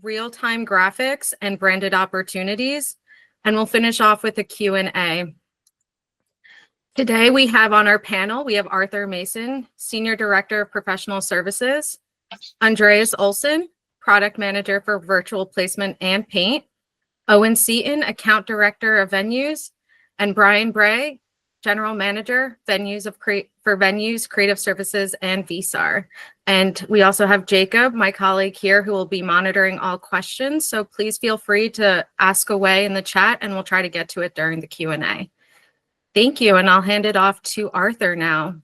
real-time graphics, and branded opportunities. And we'll finish off with a Q&A. Today we have on our panel, we have Arthur Mason, Senior Director of Professional Services, Andreas Olson, Product Manager for Virtual Placement and Paint, Owen Seaton, Account Director of Venues, and Brian Bray, General Manager, for Venues, Creative Services, and VSAR. And we also have Jacob, my colleague here, who will be monitoring all questions. So please feel free to ask away in the chat, and we'll try to get to it during the Q&A. Thank you, and I'll hand it off to Arthur now.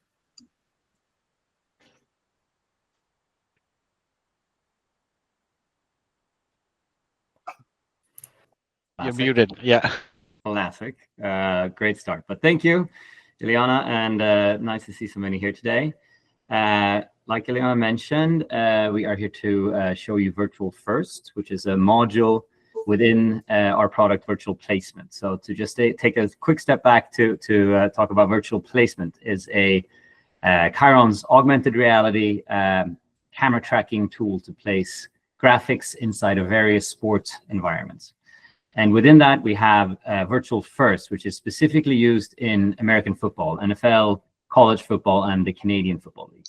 You're muted, yeah. Classic. Great start. But thank you, Ileana, and nice to see so many here today. Like Ileana mentioned, we are here to show you Virtual First, which is a module within our product Virtual Placement. So to just take a quick step back to talk about Virtual Placement is Chyron's augmented reality camera tracking tool to place graphics inside of various sport environments. And within that, we have Virtual First, which is specifically used in American football, NFL, college football, and the Canadian Football League.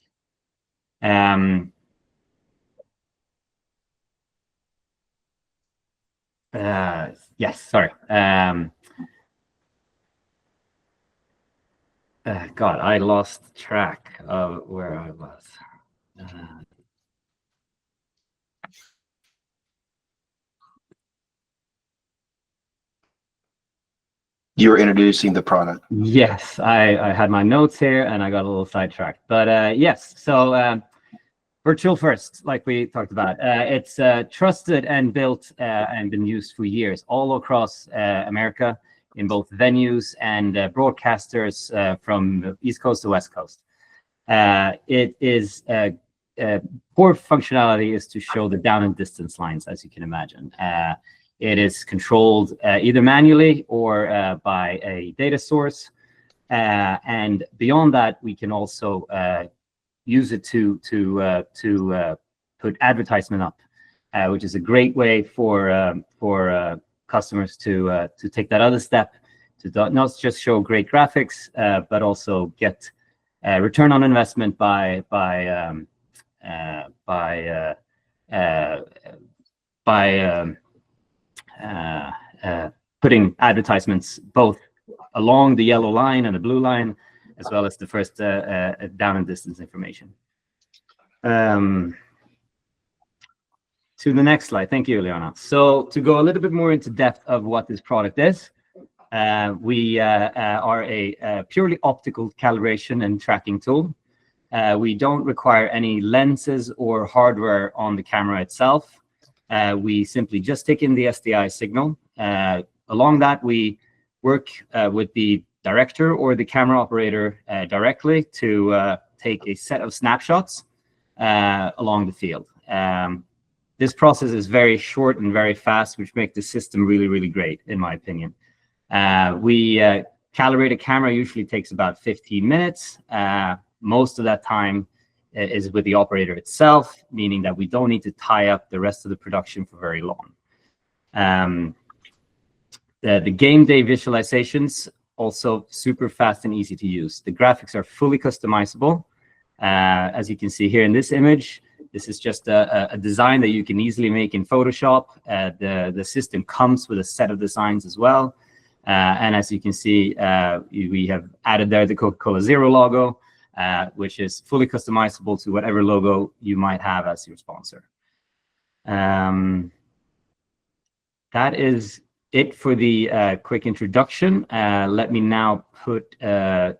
Yes, sorry. God, I lost track of where I was. You were introducing the product. Yes, I had my notes here and I got a little sidetracked. But yes, so Virtual First, like we talked about, it's trusted and built and been used for years all across America in both venues and broadcasters from the East Coast to West Coast. It is core functionality is to show the down and distance lines, as you can imagine. It is controlled either manually or by a data source. And beyond that, we can also use it to put advertisement up, which is a great way for customers to take that other step, to not just show great graphics, but also get return on investment by putting advertisements both along the yellow line and the blue line, as well as the first down and distance information. To the next slide. Thank you, Ileana. So to go a little bit more into depth of what this product is, we are a purely optical calibration and tracking tool. We don't require any lenses or hardware on the camera itself. We simply just take in the SDI signal. Along that, we work with the director or the camera operator directly to take a set of snapshots along the field. This process is very short and very fast, which makes the system really, really great, in my opinion. We calibrate a camera usually takes about 15 minutes. Most of that time is with the operator itself, meaning that we don't need to tie up the rest of the production for very long. The game day visualizations, also super fast and easy to use. The graphics are fully customizable. As you can see here in this image, this is just a design that you can easily make in Photoshop. The system comes with a set of designs as well. And as you can see, we have added there the Coca-Cola Zero logo, which is fully customizable to whatever logo you might have as your sponsor. That is it for the quick introduction. Let me now put the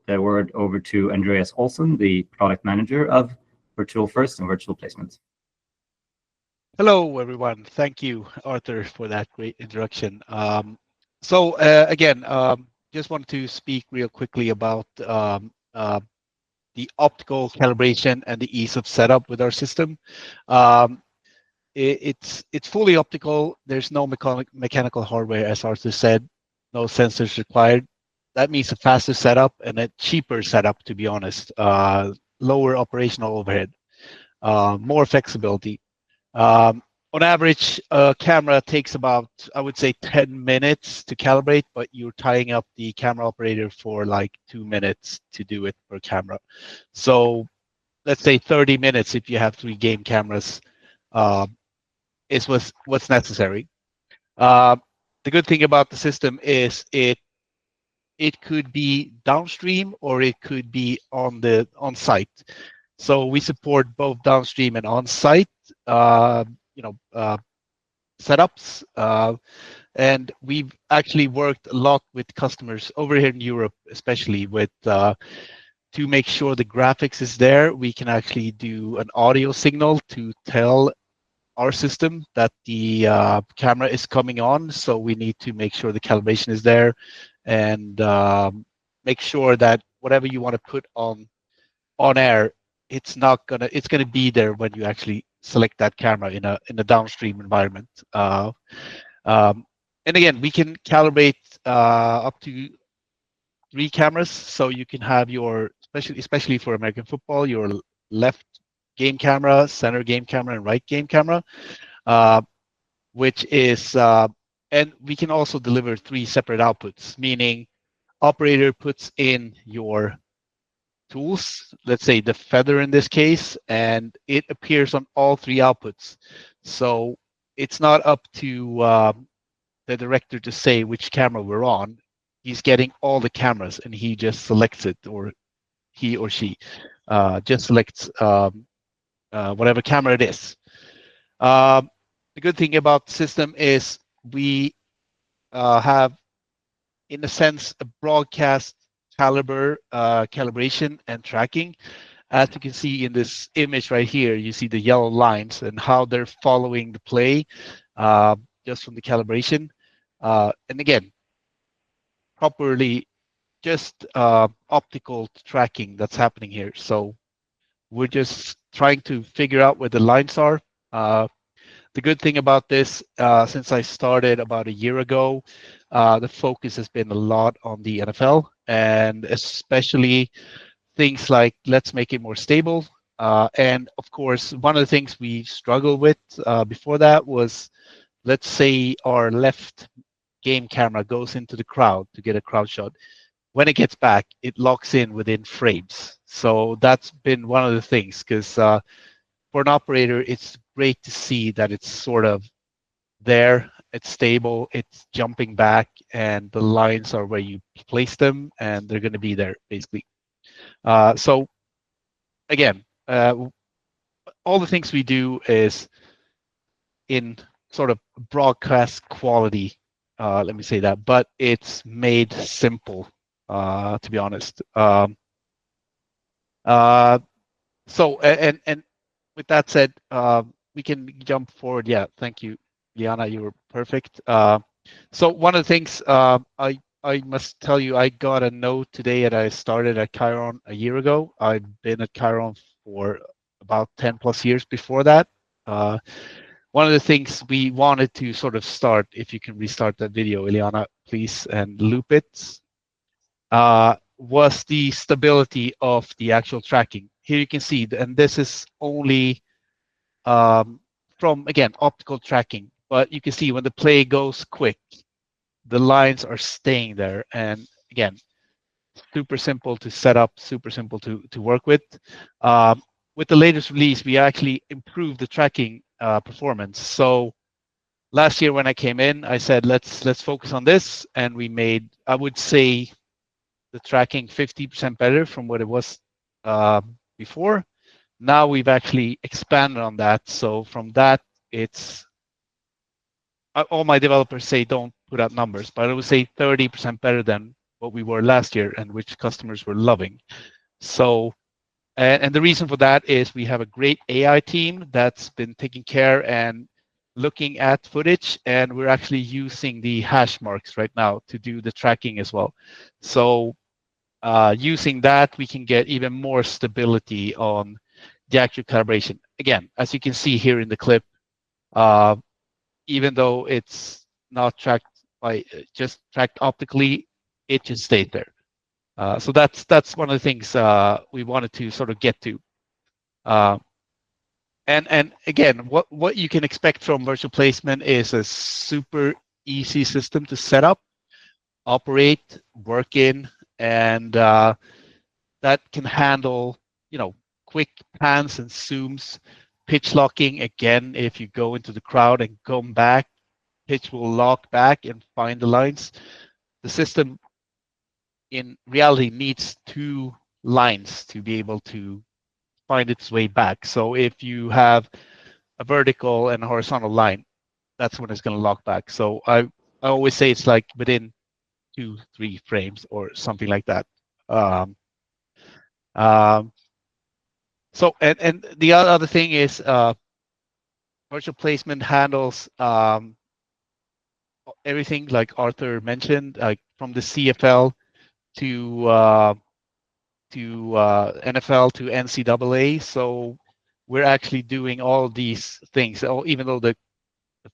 word over to Andreas Olson, the product manager of Virtual First and Virtual Placement. Hello, everyone. Thank you, Arthur, for that great introduction. So again, just wanted to speak real quickly about the optical calibration and the ease of setup with our system. It's fully optical. There's no mechanical hardware, as Arthur said. No sensors required. That means a faster setup and a cheaper setup, to be honest. Lower operational overhead, more flexibility. on average, a camera takes about, I would say, 10 minutes to calibrate, but you're tying up the camera operator for like 2 minutes to do it per camera. So let's say 30 minutes if you have 3 game cameras is what's necessary. Uh, the good thing about the system is it could be downstream or it could be on site. So we support both downstream and on site. You know, setups. And we've actually worked a lot with customers over here in Europe, especially with to make sure the graphics is there. We can actually do an audio signal to tell our system that the camera is coming on. So we need to make sure the calibration is there and make sure that whatever you want to put on air, it's gonna be there when you actually select that camera in a downstream environment. And again, we can calibrate up to 3 cameras, so you can have your especially for American football, your left game camera, center game camera, and right game camera, uh, which is and we can also deliver 3 separate outputs, meaning operator puts in your tools, let's say the feather in this case, and it appears on all 3 outputs. So it's not up to the director to say which camera we're on. He's getting all the cameras and he just selects it, or he or she just selects whatever camera it is. The good thing about the system is we have, in a sense, a broadcast calibration and tracking. As you can see in this image right here, you see the yellow lines and how they're following the play just from the calibration. And again, properly just optical tracking that's happening here. So we're just trying to figure out where the lines are. The good thing about this, since I started about a year ago, the focus has been a lot on the NFL, and especially things like let's make it more stable. And of course, one of the things we struggled with before that was, let's say our left game camera goes into the crowd to get a crowd shot. When it gets back, it locks in within frames. So that's been one of the things, because for an operator, it's great to see that it's sort of there, it's stable, it's jumping back, and the lines are where you place them, and they're going to be there basically. So again, all the things we do is in sort of broadcast quality. Let me say that, but it's made simple, to be honest. So and with that said, we can jump forward. Yeah, thank you, Liana. You were perfect. So one of the things I must tell you, I got a note today that I started at Chyron a year ago. I've been at Chyron for about 10 plus years before that. One of the things we wanted to sort of start, if you can restart that video, Ileana, please, and loop it, was the stability of the actual tracking. Here you can see, and this is only from, again, optical tracking, but you can see when the play goes quick, the lines are staying there. And again, super simple to set up, super simple to work with. With the latest release, we actually improved the tracking performance. So last year when I came in, I said, let's focus on this. And we made, I would say, the tracking 50% better from what it was before. Now we've actually expanded on that. So from that, it's, all my developers say don't put out numbers, but I would say 30% better than what we were last year, and which customers were loving. So, and the reason for that is we have a great AI team that's been taking care and looking at footage, and we're actually using the hash marks right now to do the tracking as well. So using that, we can get even more stability on the actual calibration. Again, as you can see here in the clip, even though it's not tracked by just tracked optically, it just stayed there. So that's one of the things we wanted to sort of get to. And again, what you can expect from virtual placement is a super easy system to set up, operate, work in, and that can handle, quick pans and zooms, pitch locking. Again, if you go into the crowd and come back, pitch will lock back and find the lines. The system in reality needs two lines to be able to find its way back. So if you have a vertical and a horizontal line, that's when it's going to lock back. So I always say it's like within 2-3 frames or something like that. So and the other thing is virtual placement handles everything like Arthur mentioned, like from the CFL to NFL to NCAA. So we're actually doing all these things. Even though the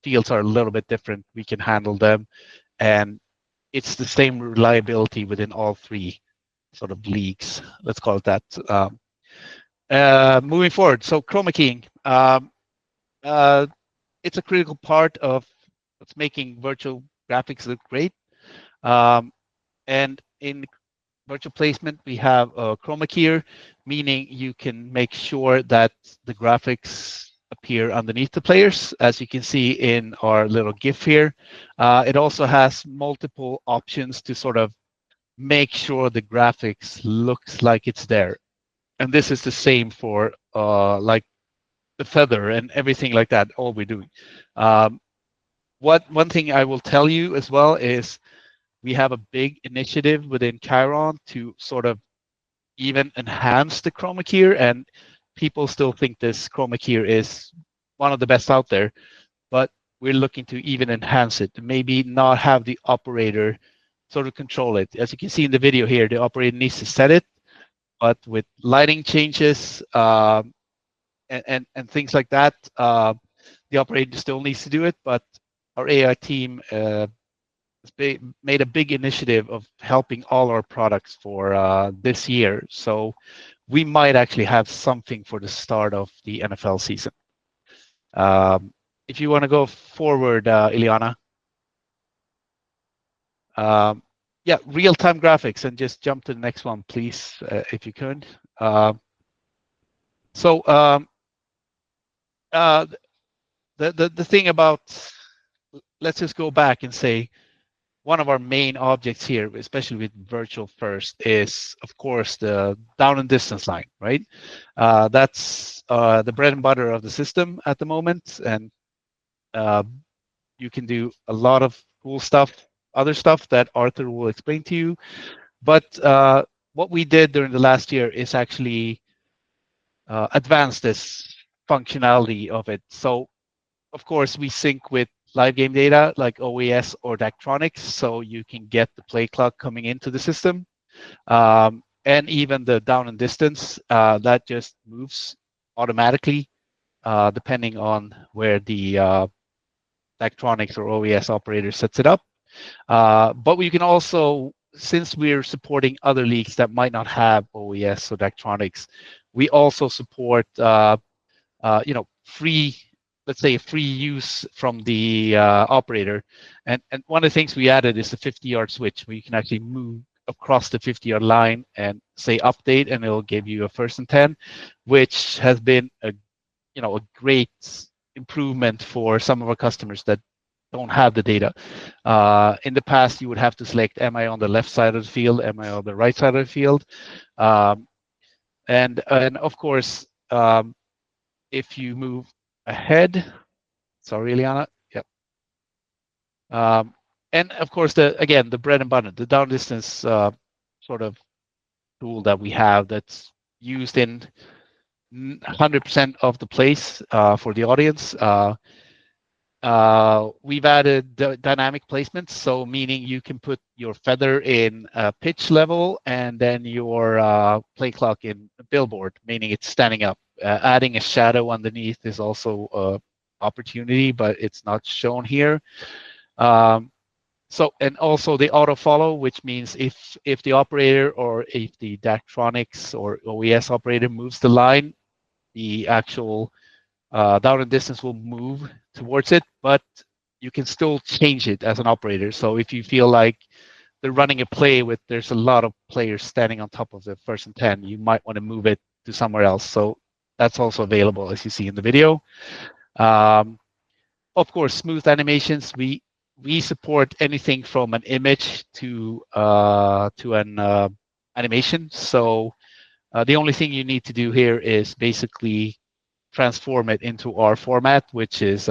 fields are a little bit different, we can handle them, and it's the same reliability within all three sort of leagues. Let's call it that. Moving forward, so chroma keying. It's a critical part of what's making virtual graphics look great. And in virtual placement, we have a chroma keyer, meaning you can make sure that the graphics appear underneath the players, as you can see in our little GIF here. It also has multiple options to sort of make sure the graphics looks like it's there. And this is the same for like the feather and everything like that, all we're doing. One thing I will tell you as well is we have a big initiative within Chyron to sort of even enhance the chroma keyer, and people still think this chroma keyer is one of the best out there, but we're looking to even enhance it, maybe not have the operator sort of control it. As you can see in the video here, the operator needs to set it, but with lighting changes and things like that, the operator still needs to do it, but our AI team made a big initiative of helping all our products for this year. So we might actually have something for the start of the NFL season. If you want to go forward, Ileana. Yeah, real-time graphics, and just jump to the next one, please, if you could. The thing about, let's just go back and say, one of our main objects here, especially with virtual first, is of course the down and distance line, right? That's the bread and butter of the system at the moment, and you can do a lot of cool stuff, other stuff that Arthur will explain to you. But what we did during the last year is actually advance this functionality of it. So of course we sync with live game data like OES or Daktronics, so you can get the play clock coming into the system. And even the down and distance, that just moves automatically depending on where the Daktronics or OES operator sets it up. But we can also, since we're supporting other leagues that might not have OES or Daktronics, we also support free, let's say, free use from the operator. And one of the things we added is the 50-yard switch, where you can actually move across the 50-yard line and say update, and it'll give you a 1st and 10, which has been a great improvement for some of our customers that don't have the data. In the past, you would have to select, am I on the left side of the field? Am I on the right side of the field? And of course, if you move ahead, sorry, Ileana. Yep. And of course, the bread and butter, the down distance sort of tool that we have that's used in 100% of the plays for the audience. We've added dynamic placements, so meaning you can put your feather in pitch level and then your play clock in billboard, meaning it's standing up. Adding a shadow underneath is also an opportunity, but it's not shown here. And also the auto follow, which means if the operator or if the Daktronics or OES operator moves the line, the actual down and distance will move towards it, but you can still change it as an operator. So if you feel like they're running a play with there's a lot of players standing on top of the 1st and 10, you might want to move it to somewhere else. So that's also available, as you see in the video. Of course, smooth animations. We support anything from an image to an animation. So the only thing you need to do here is basically transform it into our format, which is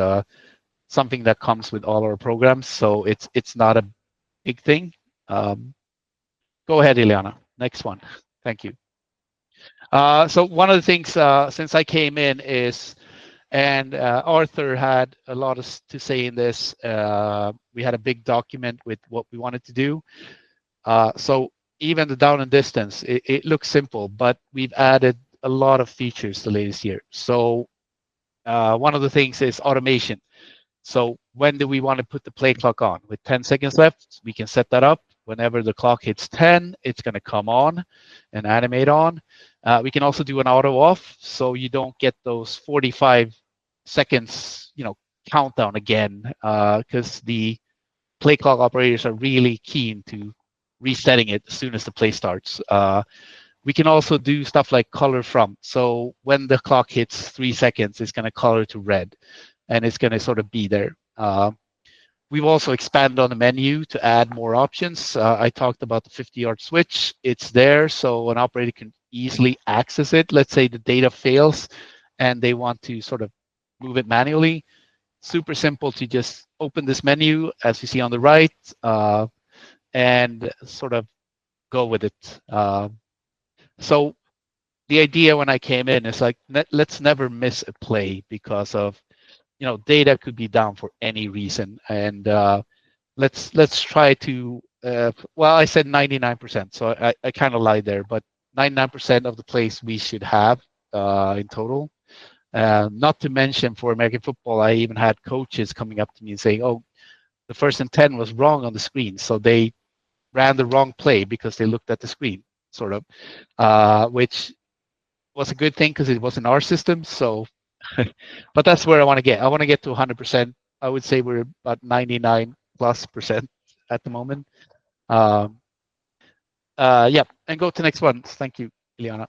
something that comes with all our programs. So it's not a big thing. Go ahead, Ileana. Next one. Thank you. So one of the things since I came in is, and Arthur had a lot to say in this. We had a big document with what we wanted to do. So even the down and distance, it looks simple, but we've added a lot of features the latest year. So one of the things is automation. So when do we want to put the play clock on? With 10 seconds left, we can set that up. Whenever the clock hits 10, it's going to come on and animate on. We can also do an auto off, so you don't get those 45 seconds, countdown again, because the play clock operators are really keen to resetting it as soon as the play starts. We can also do stuff like color from. So when the clock hits 3 seconds, it's going to color to red, and it's going to sort of be there. We've also expanded on the menu to add more options. I talked about the 50-yard switch. It's there, so an operator can easily access it. Let's say the data fails and they want to sort of move it manually. Super simple to just open this menu, as you see on the right, and sort of go with it. So the idea when I came in is like, let's never miss a play because of, data could be down for any reason. And let's try to, well, I said 99%, so I kind of lied there, but 99% of the plays we should have in total. Not to mention for American football, I even had coaches coming up to me and saying, oh, the 1st and 10 was wrong on the screen. So they ran the wrong play because they looked at the screen, sort of, which was a good thing because it was in our system. So, but that's where I want to get. I want to get to 100%. I would say we're about 99+% at the moment. Yeah, and go to the next one. Thank you, Ileana.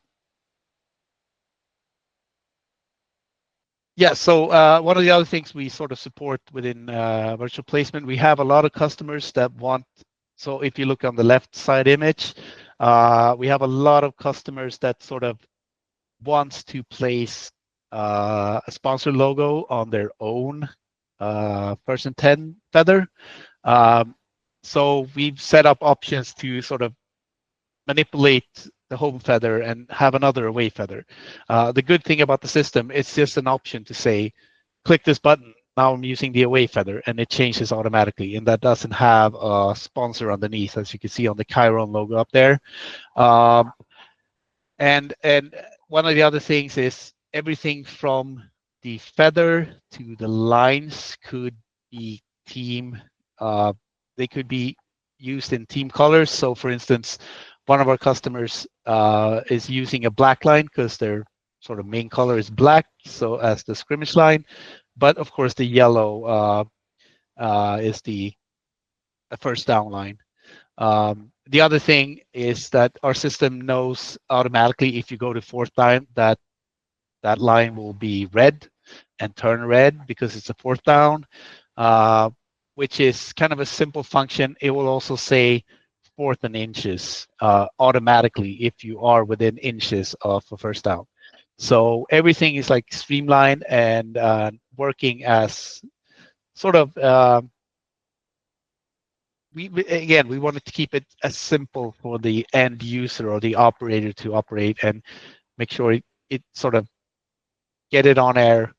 Yeah, so one of the other things we sort of support within virtual placement, we have a lot of customers that want, so if you look on the left side image, we have a lot of customers that sort of wants to place a sponsor logo on their own 1st and 10 feather. So we've set up options to sort of manipulate the home feather and have another away feather. The good thing about the system, it's just an option to say, click this button, now I'm using the away feather, and it changes automatically, and that doesn't have a sponsor underneath, as you can see on the Chyron logo up there. And one of the other things is everything from the feather to the lines could be team. They could be used in team colors. So, for instance, one of our customers is using a black line because their sort of main color is black, so as the scrimmage line. But of course, the yellow is the first down line. The other thing is that our system knows automatically if you go to 4th down that that line will be red and turn red because it's a 4th down, which is kind of a simple function. It will also say 4th and inches automatically if you are within inches of a 1st down. So everything is like streamlined and working as sort of we wanted to keep it as simple for the end user or the operator to operate and make sure it sort of get it on air.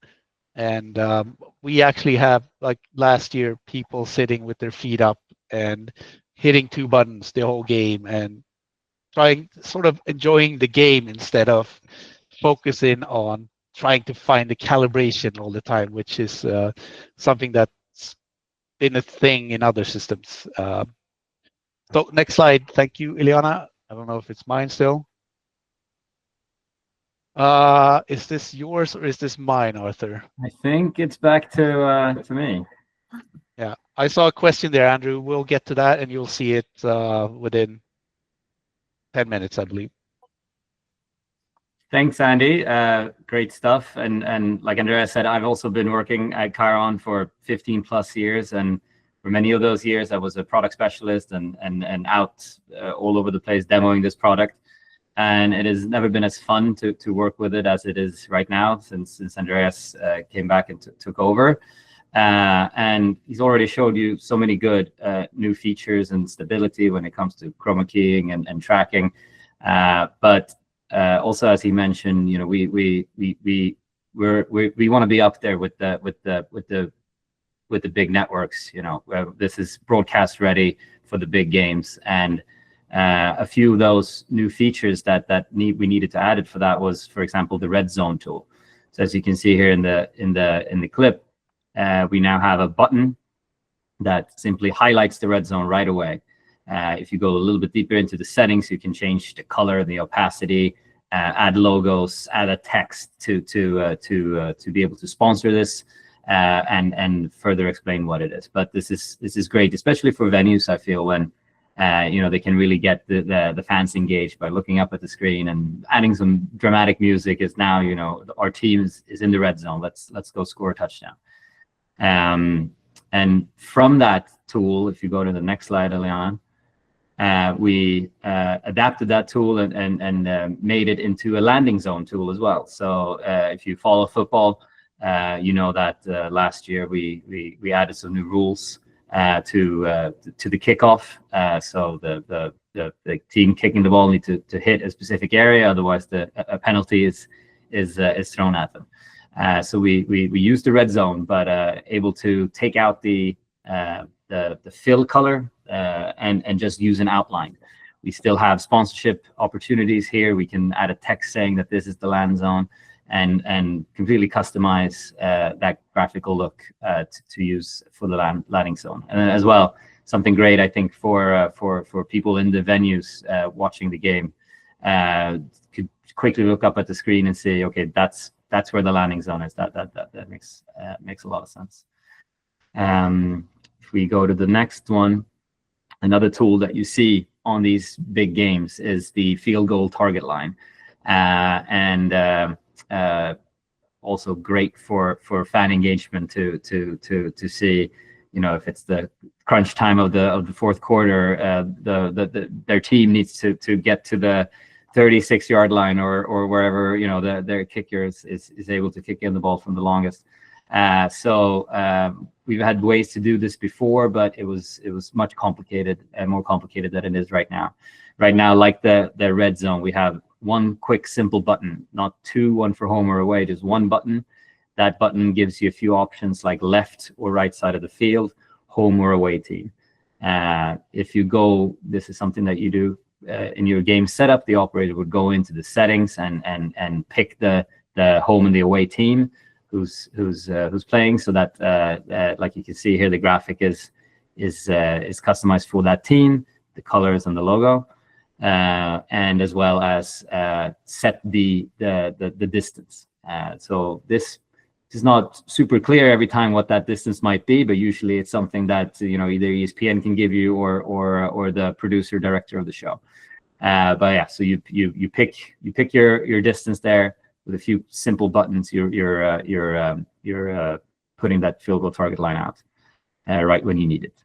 And we actually have, like last year, people sitting with their feet up and hitting 2 buttons the whole game and trying, sort of enjoying the game instead of focusing on trying to find the calibration all the time, which is something that's been a thing in other systems. So next slide. Thank you, Ileana. I don't know if it's mine still. Is this yours or is this mine, Arthur? I think it's back to me. Yeah, I saw a question there, Andrew. We'll get to that, and you'll see it within 10 minutes, I believe. Thanks, Andy. Great stuff. And like Andrea said, I've also been working at Chyron for 15 plus years, and for many of those years, I was a product specialist and out all over the place demoing this product. And it has never been as fun to work with it as it is right now since Andreas came back and took over. And he's already showed you so many good new features and stability when it comes to chroma keying and tracking. But also, as he mentioned, you know, we want to be up there with the big networks. You know, this is broadcast ready for the big games, and a few of those new features that we needed to add it for that was, for example, the red zone tool. So as you can see here in the clip, we now have a button that simply highlights the red zone right away. If you go a little bit deeper into the settings, you can change the color, the opacity, add logos, add a text to be able to sponsor this, and further explain what it is. But this is great, especially for venues. I feel when you know, they can really get the fans engaged by looking up at the screen and adding some dramatic music. Is now, you know, our team is in the red zone. Let's go score a touchdown. And from that tool, if you go to the next slide, Eliana, we adapted that tool and made it into a landing zone tool as well. So if you follow football, you know that last year we added some new rules to the kickoff. So the team kicking the ball need to hit a specific area, otherwise a penalty is thrown at them. So we use the red zone, but able to take out the fill color and just use an outline. We still have sponsorship opportunities here. We can add a text saying that this is the land zone, and completely customize that graphical look to use for the landing zone. And then as well, something great, I think, for people in the venues watching the game, could quickly look up at the screen and say, okay, that's where the landing zone is. That makes a lot of sense. If we go to the next one, another tool that you see on these big games is the field goal target line, and also great for fan engagement to see, you know, if it's the crunch time of the fourth quarter, their team needs to get to the 36-yard line or wherever, you know, their kicker is able to kick in the ball from the longest. So we've had ways to do this before, but it was much complicated and more complicated than it is right now. Right now, like the red zone, we have one quick simple button, not two, one for home or away, just one button. That button gives you a few options like left or right side of the field, home or away team. If you go, this is something that you do in your game setup, the operator would go into the settings and pick the home and the away team who's playing, so that like you can see here, the graphic is customized for that team, the colors and the logo, and as well as set the distance. So this is not super clear every time what that distance might be, but usually it's something that, you know, either ESPN can give you or the producer director of the show. But yeah, so you pick your distance there with a few simple buttons. You're putting that field goal target line out right when you need it.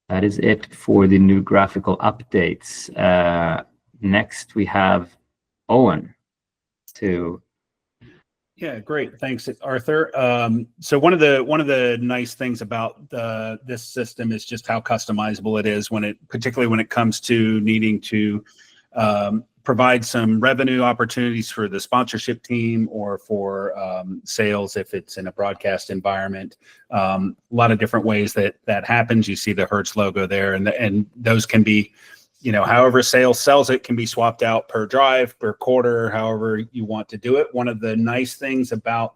That is it for the new graphical updates. Next, we have Owen. Yeah, great. Thanks, Arthur. So one of the nice things about this system is just how customizable it is particularly when it comes to needing to provide some revenue opportunities for the sponsorship team or for sales if it's in a broadcast environment. A lot of different ways that happens. You see the Hertz logo there, and those can be, you know, however sales sells it can be swapped out per drive, per quarter, however you want to do it. One of the nice things about,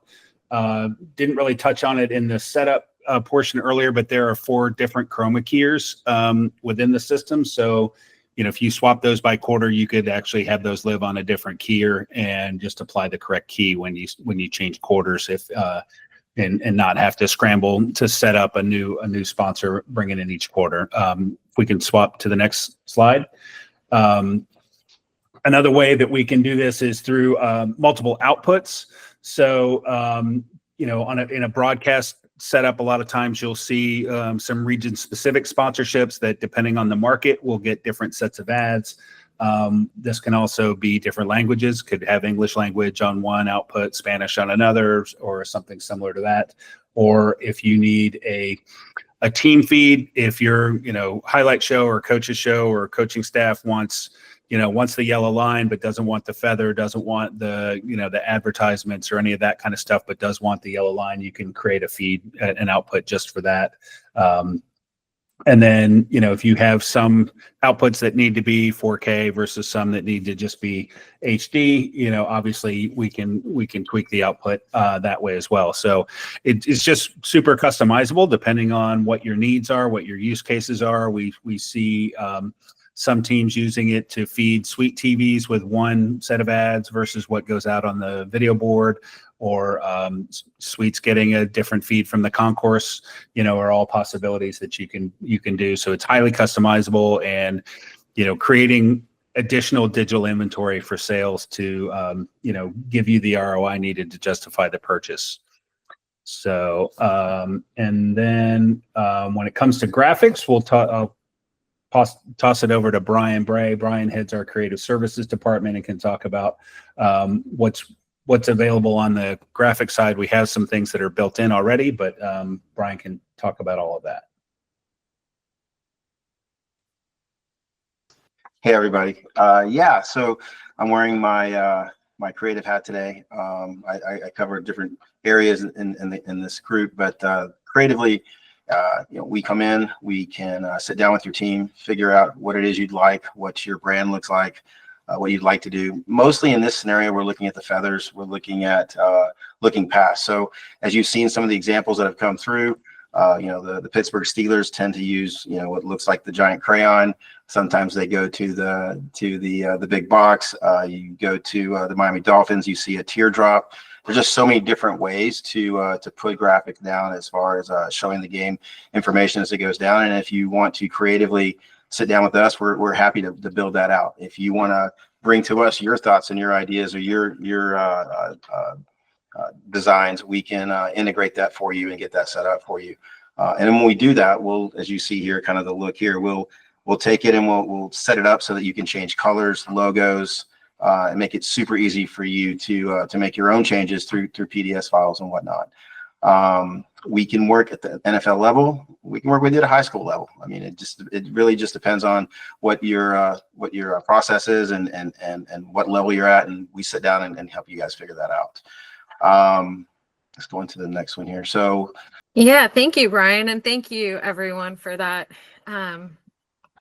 didn't really touch on it in the setup portion earlier, but there are 4 different chroma keyers within the system. So if you swap those by quarter, you could actually have those live on a different keyer and just apply the correct key when you change quarters, and not have to scramble to set up a new sponsor, bring it in each quarter. If we can swap to the next slide. Another way that we can do this is through multiple outputs. So, in a broadcast setup, a lot of times you'll see some region-specific sponsorships that, depending on the market, will get different sets of ads. This can also be different languages, could have English language on one output, Spanish on another, or something similar to that. Or if you need a team feed, if your highlight show or coach's show or coaching staff wants the yellow line but doesn't want the feather, doesn't want the the advertisements or any of that kind of stuff, but does want the yellow line, you can create a feed, an output just for that. And then, if you have some outputs that need to be 4K versus some that need to just be HD, obviously we can tweak the output that way as well. So it's just super customizable depending on what your needs are, what your use cases are. We see some teams using it to feed suite TVs with one set of ads versus what goes out on the video board, or suites getting a different feed from the concourse, are all possibilities that you can do. So it's highly customizable, and creating additional digital inventory for sales to give you the ROI needed to justify the purchase. So and then when it comes to graphics, I'll toss it over to Brian Bray. Brian heads our creative services department and can talk about what's available on the graphic side. We have some things that are built in already, but Brian can talk about all of that. Hey everybody. So I'm wearing my my creative hat today. I cover different areas in this group, but creatively, we come in, we can sit down with your team, figure out what it is you'd like, what your brand looks like, what you'd like to do. Mostly in this scenario, we're looking at the feathers. We're looking at looking past. So as you've seen some of the examples that have come through, the Pittsburgh Steelers tend to use what looks like the giant crayon. Sometimes they go to the big box. You go to the Miami Dolphins, you see a teardrop. There's just so many different ways to put graphic down as far as showing the game information as it goes down. And if you want to creatively sit down with us, we're happy to build that out. If you want to bring to us your thoughts and your ideas or your designs, we can integrate that for you and get that set up for you. And then when we do that, we'll, as you see here, kind of the look here, we'll take it and we'll set it up so that you can change colors, logos, and make it super easy for you to make your own changes through PDS files and whatnot. We can work at the NFL level. We can work with you at a high school level. I mean, it really just depends on what your process is and what level you're at, and we sit down and help you guys figure that out. Let's go into the next one here. So yeah, thank you, Brian, and thank you everyone for that.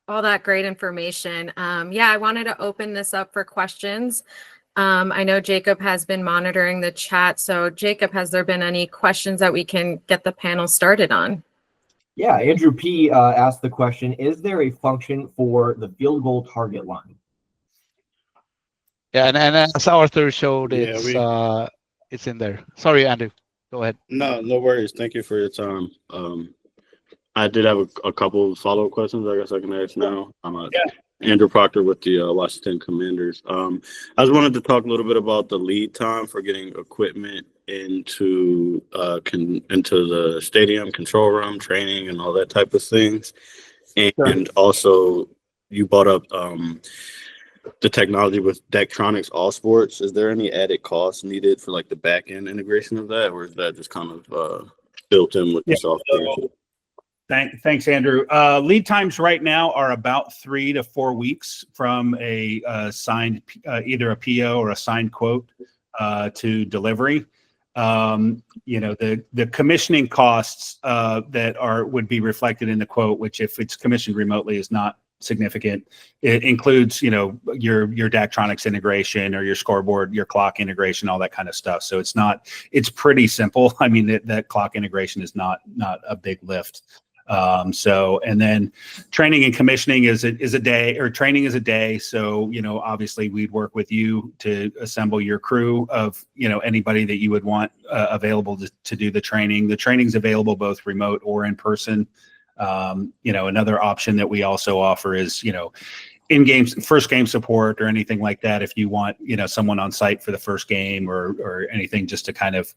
All that great information. I wanted to open this up for questions. I know Jacob has been monitoring the chat. So Jacob, has there been any questions that we can get the panel started on? Yeah, Andrew P. Asked the question, is there a function for the field goal target line? Yeah, and as Arthur showed, it's in there. Sorry, Andrew. Go ahead. No worries. Thank you for your time. I did have a couple of follow-up questions I guess I can ask now. I'm Andrew Proctor with the Washington Commanders. I just wanted to talk a little bit about the lead time for getting equipment into the stadium, control room, training, and all that type of things. And also, you brought up the technology with Daktronics All Sports. Is there any added cost needed for like the back-end integration of that, or is that just kind of built in with the software? Thanks, Andrew. Lead times right now are about 3 to 4 weeks from a signed, either a PO or a signed quote to delivery. The commissioning costs that would be reflected in the quote, which if it's commissioned remotely is not significant. It includes, your Daktronics integration or your scoreboard, your clock integration, all that kind of stuff. So it's pretty simple. I mean, that clock integration is not a big lift. So, and then training and commissioning is a day, or training is a day. So, obviously we'd work with you to assemble your crew of, anybody that you would want available to do the training. The training's available both remote or in person. Another option that we also offer is, in-game first game support or anything like that. If you want, someone on site for the first game or anything, just to kind of,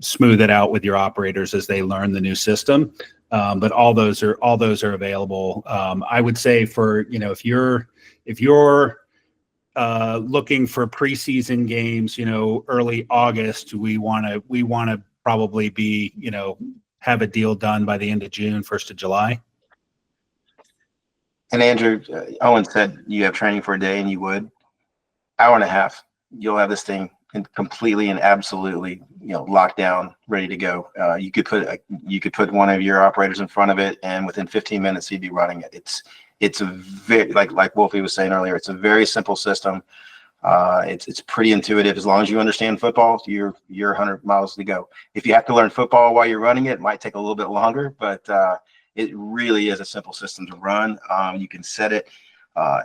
smooth it out with your operators as they learn the new system. But all those are available. I would say for, if you're looking for preseason games, early August, we want to probably be, have a deal done by the end of June, 1st of July. And Andrew, Owen said you have training for a day, and you would. Hour and a half, you'll have this thing completely and absolutely, locked down, ready to go. You could put one of your operators in front of it, and within 15 minutes he'd be running it. It's a very, like Wolfie was saying earlier, it's a very simple system. It's pretty intuitive. As long as you understand football, you're 100 miles to go. If you have to learn football while you're running it might take a little bit longer, but it really is a simple system to run. You can set it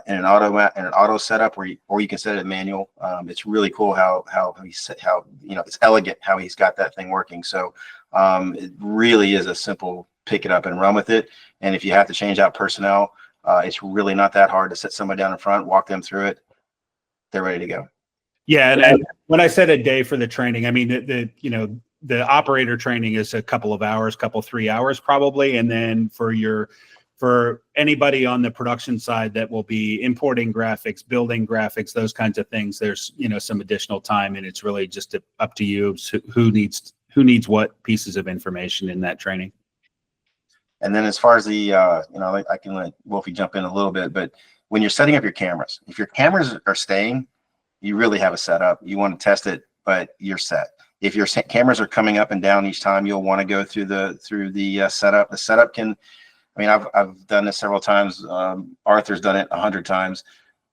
in an auto setup, or you can set it manual. It's really cool how it's elegant how he's got that thing working. So it really is a simple pick it up and run with it. And if you have to change out personnel, it's really not that hard to set somebody down in front, walk them through it. They're ready to go. Yeah, and when I said a day for the training, I mean the operator training is a couple of hours, 3 hours probably, and then for anybody on the production side that will be importing graphics, building graphics, those kinds of things, there's some additional time, and it's really just up to you who needs what pieces of information in that training. And then as far as the I can let Wolfie jump in a little bit, but when you're setting up your cameras, if your cameras are staying, you really have a setup. You want to test it, but you're set. If your cameras are coming up and down each time, you'll want to go through the setup. The setup can, I've done this several times. Arthur's done it 100 times.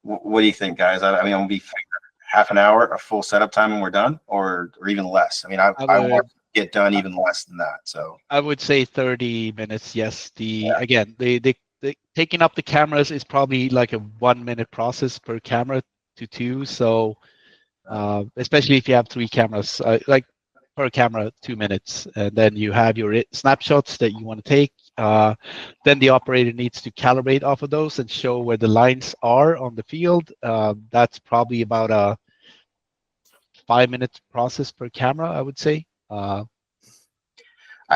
What do you think, guys? I'm gonna be half an hour, a full setup time, and we're done, or even less. I want to get done even less than that. So I would say 30 minutes. Yes. Again, the taking up the cameras is probably like a 1 minute process per camera to 2. So especially if you have 3 cameras, like per camera, 2 minutes, and then you have your snapshots that you want to take. Then the operator needs to calibrate off of those and show where the lines are on the field. That's probably about a 5 minute process per camera, I would say.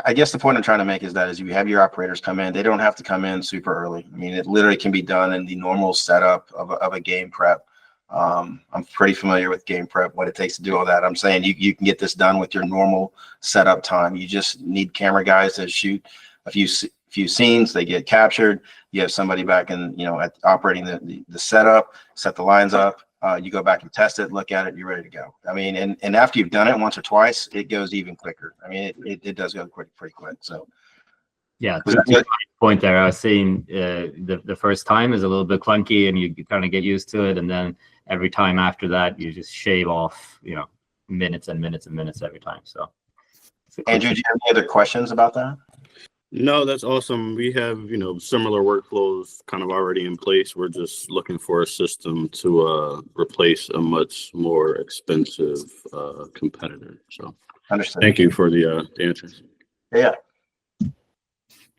I guess the point I'm trying to make is that as you have your operators come in, they don't have to come in super early. It literally can be done in the normal setup of a game prep. I'm pretty familiar with game prep, what it takes to do all that. I'm saying you can get this done with your normal setup time. You just need camera guys to shoot a few scenes. They get captured. You have somebody back in, at operating the setup, set the lines up. You go back and test it, look at it, you're ready to go. And after you've done it once or twice, it goes even quicker. It does go pretty quick. So yeah, to my point there, I was saying the first time is a little bit clunky, and you kind of get used to it, and then every time after that, you just shave off, minutes and minutes and minutes every time. So, Andrew, do you have any other questions about that? No, that's awesome. We have, similar workflows kind of already in place. We're just looking for a system to replace a much more expensive competitor. So Understood. Thank you for the answers. Yeah.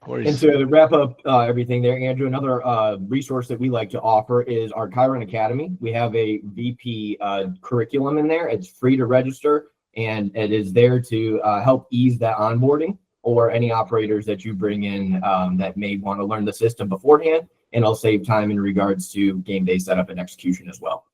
And so to wrap up everything there, Andrew, another resource that we like to offer is our Chyron Academy. We have a VP curriculum in there. It's free to register, and it is there to help ease that onboarding, or any operators that you bring in that may want to learn the system beforehand, and it'll save time in regards to game day setup and execution as well.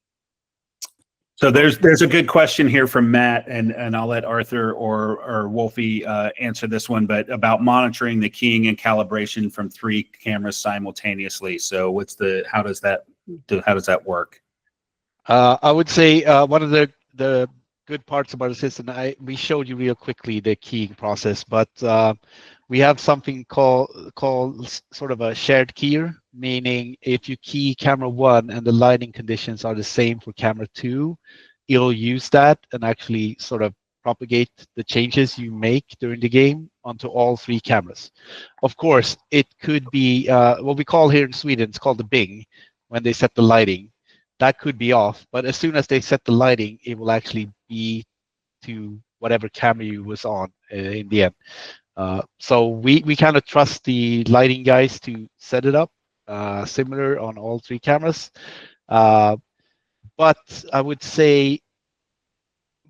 So there's a good question here from Matt, and I'll let Arthur or Wolfie answer this one, but about monitoring the keying and calibration from 3 cameras simultaneously. So how does that work? I would say one of the good parts about the system, we showed you real quickly the keying process, but we have something called sort of a shared keyer, meaning if you key camera 1 and the lighting conditions are the same for camera 2, it'll use that and actually sort of propagate the changes you make during the game onto all 3 cameras. Of course, it could be what we call here in Sweden, it's called the Bing, when they set the lighting. That could be off, but as soon as they set the lighting, it will actually be to whatever camera you was on in the end. So we kind of trust the lighting guys to set it up similar on all 3 cameras. But I would say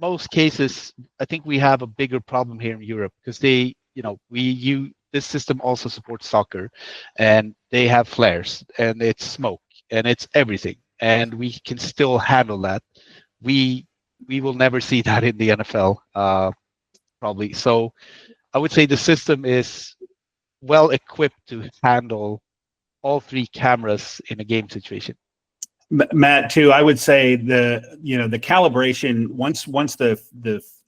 most cases, I think we have a bigger problem here in Europe because this system also supports soccer, and they have flares, and it's smoke, and it's everything, and we can still handle that. We will never see that in the NFL, probably. So I would say the system is well equipped to handle all 3 cameras in a game situation. Matt, too, I would say the calibration once the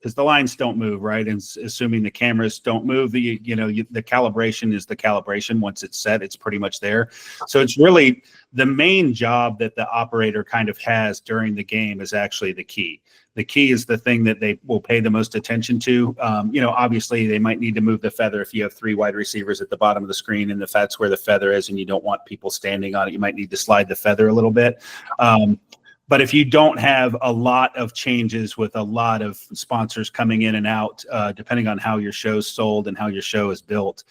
because the lines don't move, right? And assuming the cameras don't move, the calibration is the calibration. Once it's set, it's pretty much there. So it's really the main job that the operator kind of has during the game is actually the key. The key is the thing that they will pay the most attention to. Obviously they might need to move the feather if you have 3 wide receivers at the bottom of the screen, and if that's where the feather is and you don't want people standing on it, you might need to slide the feather a little bit. But if you don't have a lot of changes with a lot of sponsors coming in and out, depending on how your show's sold and how your show is built,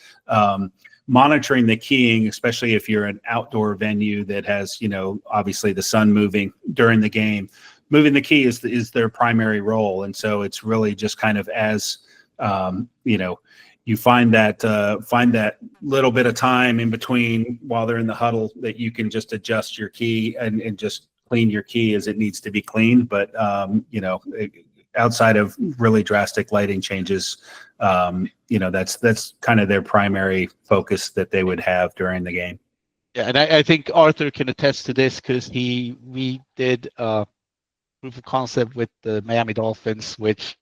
monitoring the keying, especially if you're an outdoor venue that has, obviously the sun moving during the game, moving the key is their primary role. And so it's really just kind of as, you find that little bit of time in between while they're in the huddle that you can just adjust your key and just clean your key as it needs to be cleaned. But, outside of really drastic lighting changes, that's kind of their primary focus that they would have during the game. Yeah, and I think Arthur can attest to this because we did proof of concept with the Miami Dolphins, which,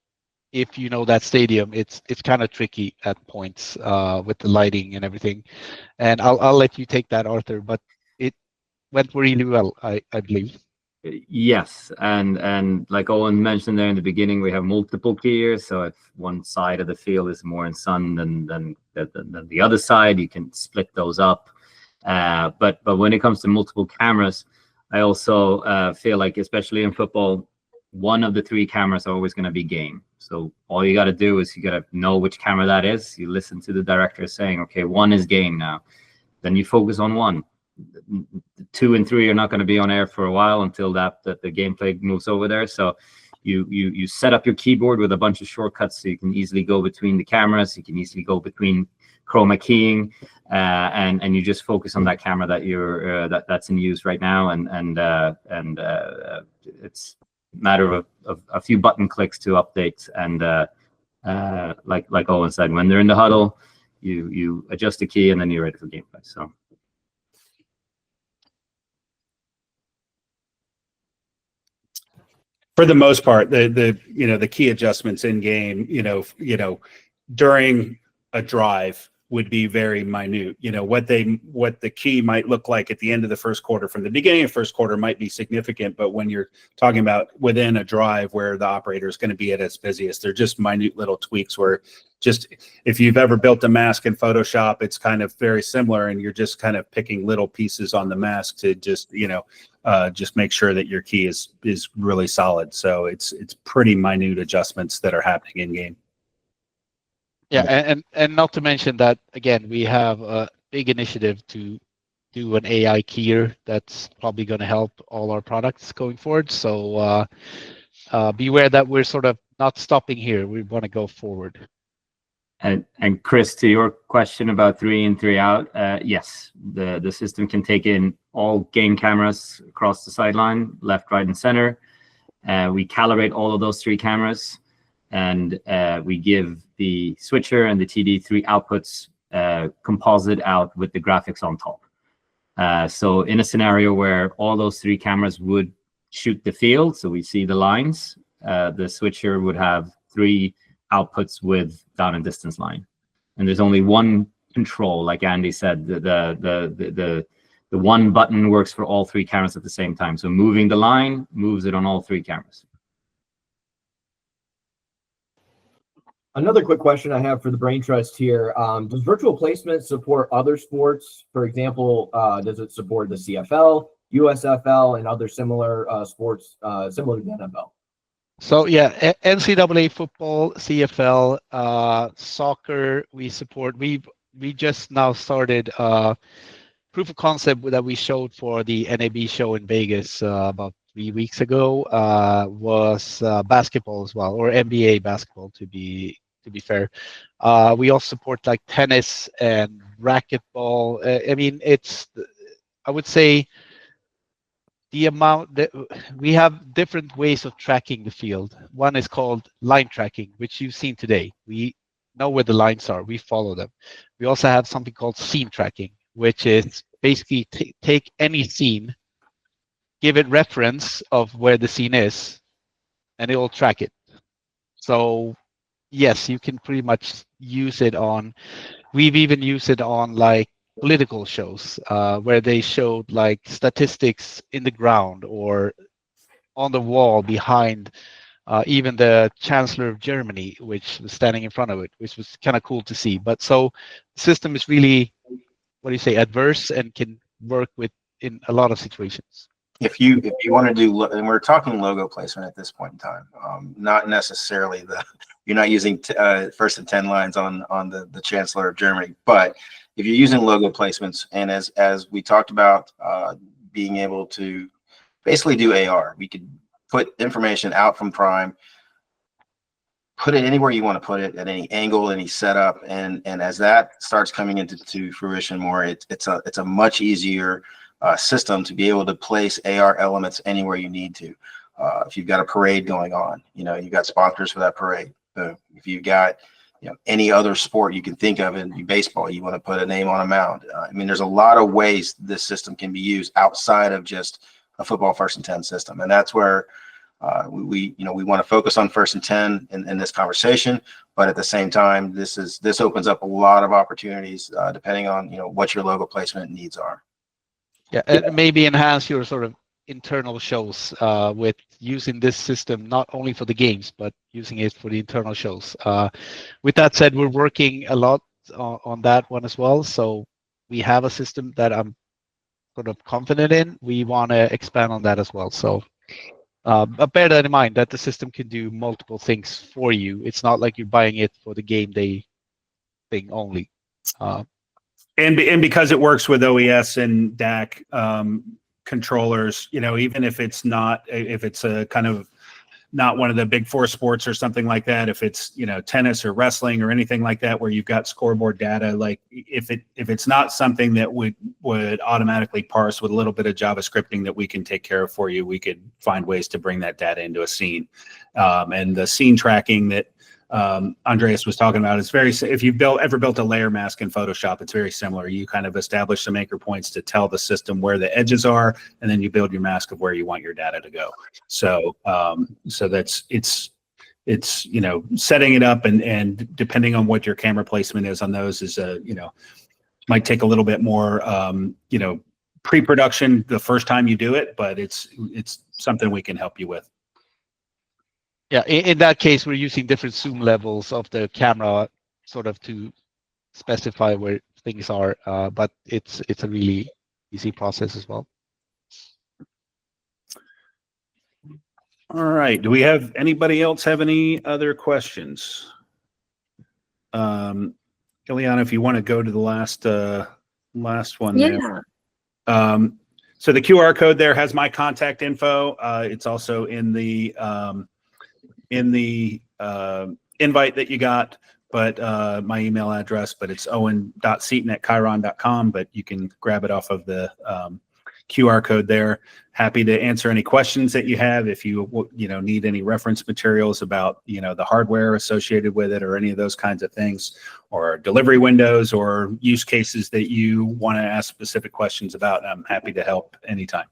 if you know that stadium, it's kind of tricky at points with the lighting and everything. And I'll let you take that, Arthur, but it went really well, I believe. Yes, and like Owen mentioned there in the beginning, we have multiple keyers. So if one side of the field is more in sun than the other side, you can split those up. But when it comes to multiple cameras, I also feel like, especially in football, one of the 3 cameras are always going to be game. So all you got to do is you got to know which camera that is. You listen to the director saying, okay, 1 is game now. Then you focus on 1. 2 and 3 are not going to be on air for a while until that the gameplay moves over there. So you set up your keyboard with a bunch of shortcuts so you can easily go between the cameras. You can easily go between chroma keying, and you just focus on that camera that you're that's in use right now, and it's a matter of a few button clicks to update. And like Owen said, when they're in the huddle, you adjust the key and then you're ready for gameplay. So. For the most part, the key adjustments in game, during a drive would be very minute. What the key might look like at the end of the first quarter from the beginning of first quarter might be significant, but when you're talking about within a drive where the operator is going to be at its busiest, they're just minute little tweaks where just, if you've ever built a mask in Photoshop, it's kind of very similar, and you're just kind of picking little pieces on the mask to just, just make sure that your key is really solid. So it's pretty minute adjustments that are happening in game. Yeah, and not to mention that, again, we have a big initiative to do an AI keyer that's probably going to help all our products going forward. So beware that we're sort of not stopping here. We want to go forward. And Chris, to your question about 3 in, 3 out, yes, the system can take in all game cameras across the sideline, left, right, and center. We calibrate all of those 3 cameras, and we give the switcher and the TD 3 outputs composite out with the graphics on top. So in a scenario where all those 3 cameras would shoot the field, so we see the lines, the switcher would have 3 outputs with down and distance line, and there's only one control. Like Andy said, the one button works for all 3 cameras at the same time. So moving the line moves it on all 3 cameras. Another quick question I have for the Brain Trust here. Does virtual placement support other sports? For example, does it support the CFL, USFL, and other similar sports similar to the NFL? So yeah, NCAA football, CFL, soccer, we support. We just now started proof of concept that we showed for the NAB show in Vegas about 3 weeks ago was basketball as well, or NBA basketball to be fair. We also support like tennis and racquetball. I mean, I would say the amount that we have different ways of tracking the field. One is called line tracking, which you've seen today. We know where the lines are. We follow them. We also have something called scene tracking, which is basically take any scene, give it reference of where the scene is, and it will track it. So yes, you can pretty much use it on, we've even used it on like political shows where they showed like statistics in the ground or on the wall behind even the Chancellor of Germany, which was standing in front of it, which was kind of cool to see. But so the system is really, what do you say, adverse and can work with in a lot of situations. If you want to do, and we're talking logo placement at this point in time, not necessarily you're not using first and 10 lines on the Chancellor of Germany, but if you're using logo placements, and as we talked about, being able to basically do AR, we could put information out from Prime, put it anywhere you want to put it, at any angle, any setup, and as that starts coming into fruition more, it's a much easier system to be able to place AR elements anywhere you need to. If you've got a parade going on, you've got sponsors for that parade. If you've got any other sport you can think of in baseball, you want to put a name on a mound. I mean, there's a lot of ways this system can be used outside of just a football first and 10 system, and that's where we want to focus on first and 10 in this conversation. But at the same time, this opens up a lot of opportunities depending on what your logo placement needs are. Yeah, and maybe enhance your sort of internal shows with using this system, not only for the games, but using it for the internal shows. With that said, we're working a lot on that one as well. So we have a system that I'm sort of confident in. We want to expand on that as well. So but bear that in mind that the system can do multiple things for you. It's not like you're buying it for the game day thing only. And because it works with OES and DAC controllers, even if it's a kind of not one of the big four sports or something like that, if it's tennis or wrestling or anything like that where you've got scoreboard data, like if it's not something that would automatically parse with a little bit of JavaScripting that we can take care of for you, we could find ways to bring that data into a scene. And the scene tracking that Andreas was talking about is if you've ever built a layer mask in Photoshop, it's very similar. You kind of establish some anchor points to tell the system where the edges are, and then you build your mask of where you want your data to go. So it's setting it up and depending on what your camera placement is on those is might take a little bit more pre-production the first time you do it, but it's something we can help you with. Yeah, in that case, we're using different zoom levels of the camera sort of to specify where things are, but it's a really easy process as well. All right. Do we have anybody else have any other questions? Ileana, if you want to go to the last one there. So the QR code there has my contact info. It's also in the invite that you got, but my email address, but it's owen.seaton@chyron.com, but you can grab it off of the QR code there. Happy to answer any questions that you have. If you need any reference materials about the hardware associated with it or any of those kinds of things, or delivery windows or use cases that you want to ask specific questions about, I'm happy to help anytime.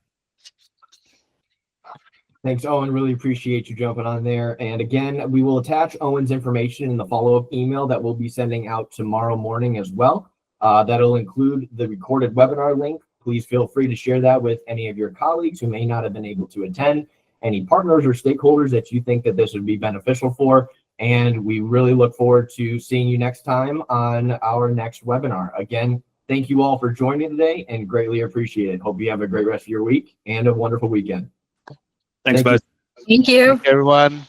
Thanks, Owen. Really appreciate you jumping on there. And again, we will attach Owen's information in the follow-up email that we'll be sending out tomorrow morning as well. That'll include the recorded webinar link. Please feel free to share that with any of your colleagues who may not have been able to attend, any partners or stakeholders that you think that this would be beneficial for. And we really look forward to seeing you next time on our next webinar. Again, thank you all for joining today and greatly appreciate it. Hope you have a great rest of your week and a wonderful weekend. Thanks, Thank you. bud. Thank you. Thank you, everyone.